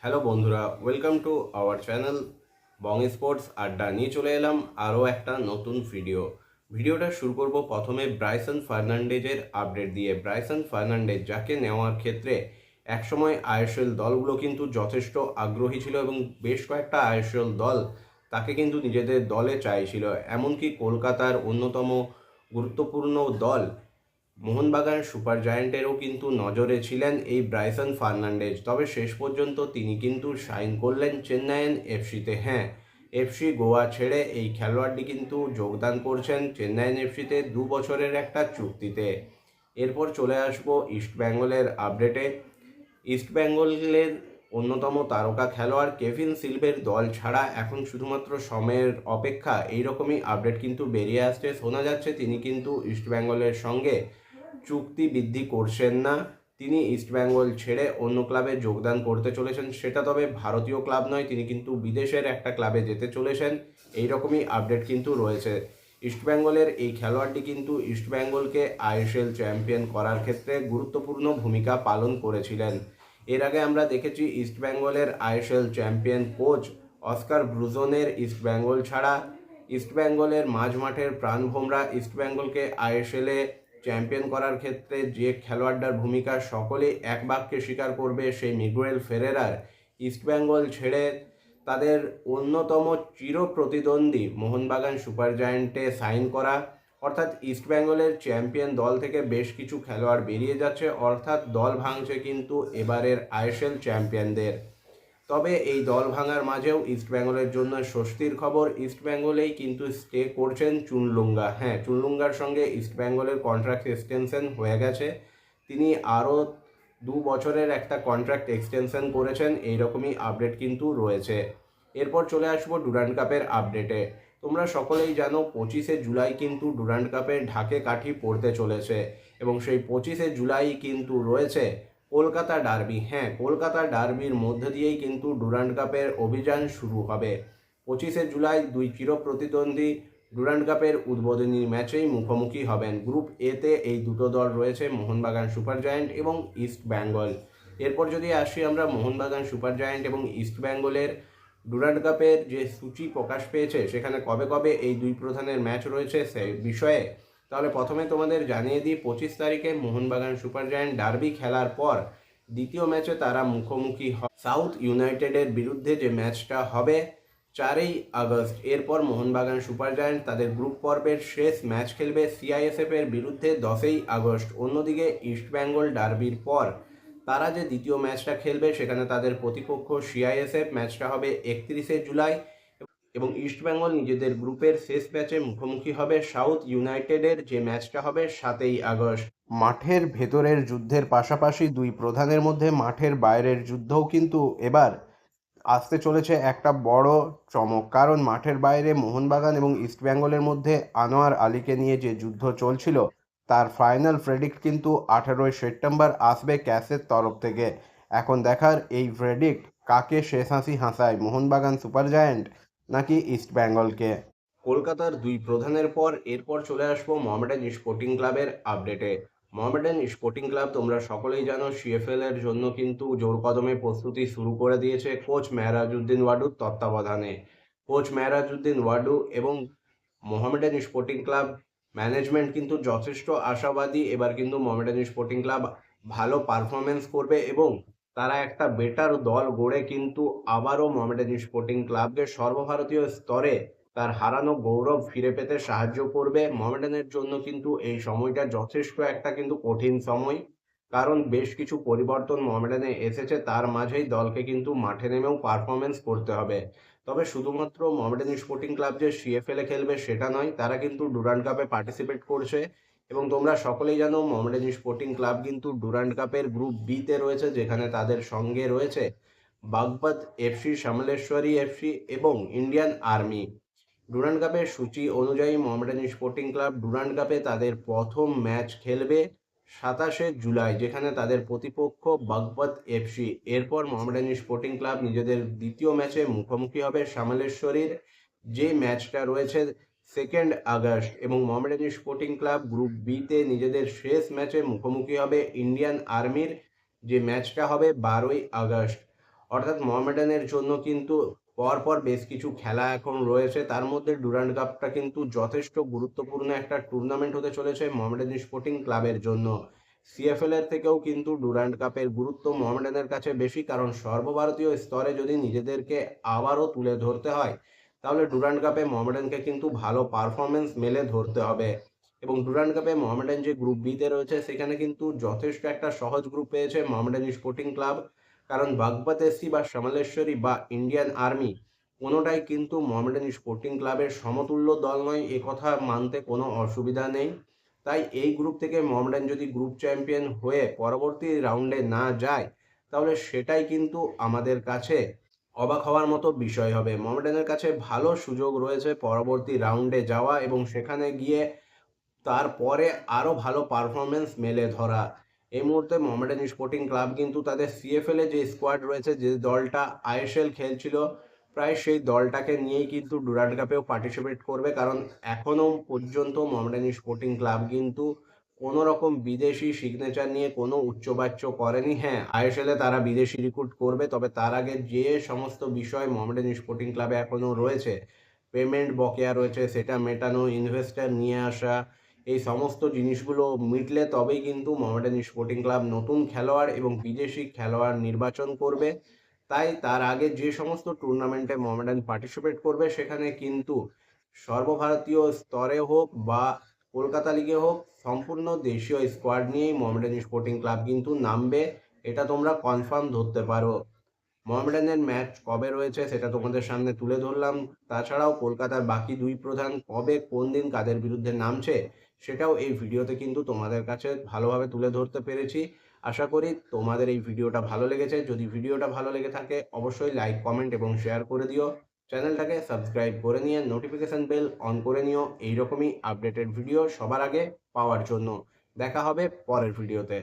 Hello বন্ধুরা, welcome to our channel Bong sports আড্ডা। নিয়ে চলে এলাম আরও একটা নতুন ভিডিওটা শুরু করব প্রথমে ব্রাইসন ফার্নান্ডেজের আপডেট দিয়ে। ব্রাইসন ফার্নান্ডেজ, যাকে নেওয়ার ক্ষেত্রে একসময় আইএসএল দলগুলো কিন্তু যথেষ্ট আগ্রহী ছিল এবং বেশ কয়েকটা আইএসএল দল তাকে কিন্তু নিজেদের দলে চাইছিল। এমনকি কলকাতার অন্যতম গুরুত্বপূর্ণ দল মোহনবাগান সুপার জায়ান্টেরও কিন্তু নজরে ছিলেন এই ব্রাইসন ফার্নান্ডেজ। তবে শেষ পর্যন্ত তিনি কিন্তু সাইন করলেন চেন্নাইয়েন এফসিতে। হ্যাঁ, এফসি গোয়া ছেড়ে এই খেলোয়াড়টি কিন্তু যোগদান করছেন চেন্নাইয়েন এফসিতে 2 বছরের একটা চুক্তিতে। এরপর চলে আসবো ইস্টবেঙ্গলের আপডেটে। ইস্টবেঙ্গলের অন্যতম তারকা খেলোয়াড় কেভিন সিলভের দল ছাড়া এখন শুধুমাত্র সময়ের অপেক্ষা, এইরকমই আপডেট কিন্তু বেরিয়ে আসছে। শোনা যাচ্ছে তিনি কিন্তু ইস্টবেঙ্গলের সঙ্গে চুক্তি বৃদ্ধি করছেন না, তিনি ইস্টবেঙ্গল ছেড়ে অন্য ক্লাবে যোগদান করতে চলেছেন। সেটা তবে ভারতীয় ক্লাব নয়, তিনি কিন্তু বিদেশের একটা ক্লাবে যেতে চলেছেন, এইরকমই আপডেট কিন্তু রয়েছে। ইস্টবেঙ্গলের এই খেলোয়াড়টি কিন্তু ইস্টবেঙ্গলকে আইএসএল চ্যাম্পিয়ন করার ক্ষেত্রে গুরুত্বপূর্ণ ভূমিকা পালন করেছিলেন। এর আগে আমরা দেখেছি ইস্টবেঙ্গলের আইএসএল চ্যাম্পিয়ন কোচ অস্কার ব্রুজনের ইস্টবেঙ্গল ছাড়া ইস্টবেঙ্গলের মাঝমাঠের প্রাণভোমরা ইস্টবেঙ্গলকে আইএসএলে চ্যাম্পিয়ন করার ক্ষেত্রে যে খেলোয়াড়টার ভূমিকা সকলেই এক বাক্যে স্বীকার করবে, সেই মিগুয়েল ফেরেরার ইস্টবেঙ্গল ছেড়ে তাদের অন্যতম চির প্রতিদ্বন্দ্বী মোহনবাগান সুপার জায়ান্টে সাইন করা, অর্থাৎ ইস্টবেঙ্গলের চ্যাম্পিয়ন দল থেকে বেশ কিছু খেলোয়াড় বেরিয়ে যাচ্ছে, অর্থাৎ দল ভাঙছে কিন্তু এবারের আইএসএল চ্যাম্পিয়নদের। তবে এই দল ভাঙার মাঝেও ইস্টবেঙ্গলের জন্য স্বস্তির খবর, ইস্টবেঙ্গলেই কিন্তু স্টে করছেন চুনলুঙ্গা। হ্যাঁ, চুনলুঙ্গার সঙ্গে ইস্টবেঙ্গলের কন্ট্রাক্ট এক্সটেনশন হয়ে গেছে, তিনি আরও 2 বছরের একটা কন্ট্রাক্ট এক্সটেনশন করেছেন, এইরকমই আপডেট কিন্তু রয়েছে। এরপর চলে আসবো ডুরান্ড কাপের আপডেটে। তোমরা সকলেই জানো 25শে জুলাই কিন্তু ডুরান্ড কাপের ঢাকে কাঠি পড়তে চলেছে এবং সেই 25শে জুলাই কিন্তু রয়েছে কলকাতা ডার্বি। হ্যাঁ, কলকাতা ডার্বির মধ্যে দিয়েই কিন্তু ডুরান্ড কাপের অভিযান শুরু হবে। 25শে জুলাই দুই চির প্রতিদ্বন্দ্বী ডুরান্ড কাপের উদ্বোধনী ম্যাচেই মুখোমুখি হবেন। গ্রুপ এতে এই দুটো দল রয়েছে, মোহনবাগান সুপার জায়ান্ট এবং ইস্ট বেঙ্গল। এরপর যদি আসি আমরা মোহনবাগান সুপার জায়ান্ট এবং ইস্ট বেঙ্গলের ডুরান্ড কাপের যে সূচি প্রকাশ পেয়েছে, সেখানে কবে কবে এই দুই প্রধানের ম্যাচ রয়েছে সেই বিষয়ে, তাহলে প্রথমে তোমাদের জানিয়ে দিই 25 তারিখে মোহনবাগান সুপার জায়ান্ট ডার্বি খেলার পর দ্বিতীয় ম্যাচে তারা মুখোমুখি সাউথ ইউনাইটেডের বিরুদ্ধে, যে ম্যাচটা হবে 4ই আগস্ট। এরপর মোহনবাগান সুপার জায়ান্ট তাদের গ্রুপ পর্বের শেষ ম্যাচ খেলবে সিআইএসএফ এর বিরুদ্ধে 10ই আগস্ট। অন্যদিকে ইস্টবেঙ্গল ডার্বির পর তারা যে দ্বিতীয় ম্যাচটা খেলবে সেখানে তাদের প্রতিপক্ষ সিআইএসএফ, ম্যাচটা হবে 31শে জুলাই এবং ইস্টবেঙ্গল নিজেদের গ্রুপের শেষ ম্যাচে মুখোমুখি হবে সাউথ ইউনাইটেডের, যে ম্যাচটা হবে 7ই আগস্ট। মাঠের ভেতরের যুদ্ধের পাশাপাশি দুই প্রধানের মধ্যে মাঠের বাইরের যুদ্ধও কিন্তু এবার আসতে চলেছে একটা বড় চমক, কারণ মাঠের বাইরে মোহনবাগান এবং ইস্টবেঙ্গলের মধ্যে আনোয়ার আলীকে নিয়ে যে যুদ্ধ চলছিল তার ফাইনাল প্রেডিক্ট কিন্তু 18ই সেপ্টেম্বর আসবে ক্যাসের তরফ থেকে। এখন দেখার এই প্রেডিক্ট কাকে শেষ হাসি হাসায়, মোহনবাগান সুপার জায়ান্ট নাকি ইস্টবেঙ্গলকে। কলকাতার দুই প্রধানের পর এরপর চলে আসবো মোহামেডান স্পোর্টিং ক্লাবের আপডেটে। মোহামেডান স্পোর্টিং ক্লাব তোমরা সকলেই জানো সিএফএল এর জন্য কিন্তু জোর কদমে প্রস্তুতি শুরু করে দিয়েছে কোচ মেহরাজউদ্দিন ওয়াডুর তত্ত্বাবধানে। কোচ মেহরাজউদ্দিন ওয়াডু এবং মোহামেডান স্পোর্টিং ক্লাব ম্যানেজমেন্ট কিন্তু যথেষ্ট আশাবাদী, এবার কিন্তু মোহামেডান স্পোর্টিং ক্লাব ভালো পারফরমেন্স করবে এবং তারা একটা বেটার দল গড়ে কিন্তু আবারও মোহামেডান স্পোর্টিং ক্লাবকে সর্বভারতীয় স্তরে তার হারানো গৌরব ফিরে পেতে সাহায্য করবে। মোহামেডানের জন্য কিন্তু এই সময়টা যথেষ্ট একটা কিন্তু কঠিন সময়, কারণ বেশ কিছু পরিবর্তন মোহামেডানে এসেছে, তার মাঝেই দলকে কিন্তু মাঠে নেমেও পারফরমেন্স করতে হবে। তবে শুধুমাত্র মোহামেডান স্পোর্টিং ক্লাব যে সিএফএল এ খেলবে সেটা নয়, তারা কিন্তু ডুরান্ড কাপে পার্টিসিপেট করছে এবং তোমরা সকলেই জানো মোহামেডান স্পোর্টিং ক্লাব কিন্তু ডুরান্ড কাপের গ্রুপ বি তে রয়েছে, যেখানে তাদের সঙ্গে রয়েছে বাগপত এফসি, সমলেশ্বরী এফসি এবং ইন্ডিয়ান আর্মি। ডুরান্ড কাপের সূচি অনুযায়ী মোহামেডান স্পোর্টিং ক্লাব ডুরান্ড কাপে তাদের প্রথম ম্যাচ খেলবে 27শে জুলাই, যেখানে তাদের প্রতিপক্ষ বাগপত এফসি। এরপর মোহামেডান স্পোর্টিং ক্লাব নিজেদের দ্বিতীয় ম্যাচে মুখোমুখি হবে সামলেশ্বরীর, যে ম্যাচটা রয়েছে 2nd আগস্ট, এবং মোহামেডান স্পোর্টিং ক্লাব গ্রুপ বিতে নিজেদের শেষ ম্যাচে মুখোমুখি হবে ইন্ডিয়ান আর্মির, যে ম্যাচটা হবে 12ই আগস্ট। অর্থাৎ মোহামেডানের জন্য কিন্তু পরপর বেশ কিছু খেলা এখন রয়েছে, তার মধ্যে ডুরান্ড কাপটা কিন্তু যথেষ্ট গুরুত্বপূর্ণ একটা টুর্নামেন্ট হতে চলেছে মোহামেডান স্পোর্টিং ক্লাবের জন্য। সিএফএল এর থেকেও কিন্তু ডুরান্ড কাপের গুরুত্ব মোহামেডানের কাছে বেশি, কারণ সর্বভারতীয় স্তরে যদি নিজেদেরকে আবারও তুলে ধরতে হয় তাহলে ডুরান্ড কাপে মোহামেডানকে কিন্তু ভালো পারফরমেন্স মেলে ধরতে হবে। এবং ডুরান্ড কাপে মোহামেডান যে গ্রুপ বিতে রয়েছে সেখানে কিন্তু যথেষ্ট একটা সহজ গ্রুপ পেয়েছে মোহামেডান স্পোর্টিং ক্লাব, কারণ বাগবাত এসসি বা সমলেশ্বরী বা ইন্ডিয়ান আর্মি কোনোটাই কিন্তু মোহামেডান স্পোর্টিং ক্লাবের সমতুল্য দল নয়, এ কথা মানতে কোনো অসুবিধা নেই। তাই এই গ্রুপ থেকে মোহামেডান যদি গ্রুপ চ্যাম্পিয়ন হয়ে পরবর্তী রাউন্ডে না যায় তাহলে সেটাই কিন্তু আমাদের কাছে অবাক হওয়ার মতো বিষয় হবে। মোহামেডানের কাছে ভালো সুযোগ রয়েছে পরবর্তী রাউন্ডে যাওয়া এবং সেখানে গিয়ে তারপরে আরও ভালো পারফরমেন্স মেলে ধরা। এই মুহূর্তে মোহামেডান স্পোর্টিং ক্লাব কিন্তু তাদের সিএফএল এ যে স্কোয়াড রয়েছে, যে দলটা আইএসএল খেলছিল, প্রায় সেই দলটাকে নিয়েই কিন্তু ডুরান্ড কাপেও পার্টিসিপেট করবে, কারণ এখনও পর্যন্ত মোহামেডান স্পোর্টিং ক্লাব কিন্তু কোনো রকম বিদেশি সিগনেচার নিয়ে কোনো উচ্চবাচ্য করেনি। হ্যাঁ, আইএসএল এ তারা বিদেশি রিক্রুট করবে, তবে তার আগে যে সমস্ত বিষয় মোহামেডান স্পোর্টিং ক্লাবে এখনও রয়েছে, পেমেন্ট বকেয়া রয়েছে, সেটা মেটানো, ইনভেস্টার নিয়ে আসা, এই সমস্ত জিনিসগুলো মিটলে তবেই কিন্তু মোহামেডান স্পোর্টিং ক্লাব নতুন খেলোয়াড় এবং বিদেশি খেলোয়াড় নির্বাচন করবে। তাই তার আগে যে সমস্ত টুর্নামেন্টে মোহামেডান পার্টিসিপেট করবে সেখানে কিন্তু সর্বভারতীয় স্তরে হোক বা কলকাতা লিগে হোক সম্পূর্ণ দেশীয় স্কোয়াড নিয়েই মোহামেডান স্পোর্টিং ক্লাব কিন্তু নামবে, এটা তোমরা কনফার্ম ধরতে পারো। মোহামেডানের ম্যাচ কবে রয়েছে সেটা তোমাদের সামনে তুলে ধরলাম, তাছাড়াও কলকাতার বাকি দুই প্রধান কবে কোন দিন কাদের বিরুদ্ধে নামছে সেটাও এই ভিডিওতে কিন্তু তোমাদের কাছে ভালোভাবে তুলে ধরতে পেরেছি। আশা করি তোমাদের এই ভিডিওটা ভালো লেগেছে। যদি ভিডিওটা ভালো লেগে থাকে অবশ্যই লাইক, কমেন্ট এবং শেয়ার করে দিও। চ্যানেলটাকে সাবস্ক্রাইব করে নিয়ে নোটিফিকেশন বেল অন করে নিও এইরকমই আপডেটেড ভিডিও সবার আগে পাওয়ার জন্য। দেখা হবে পরের ভিডিওতে।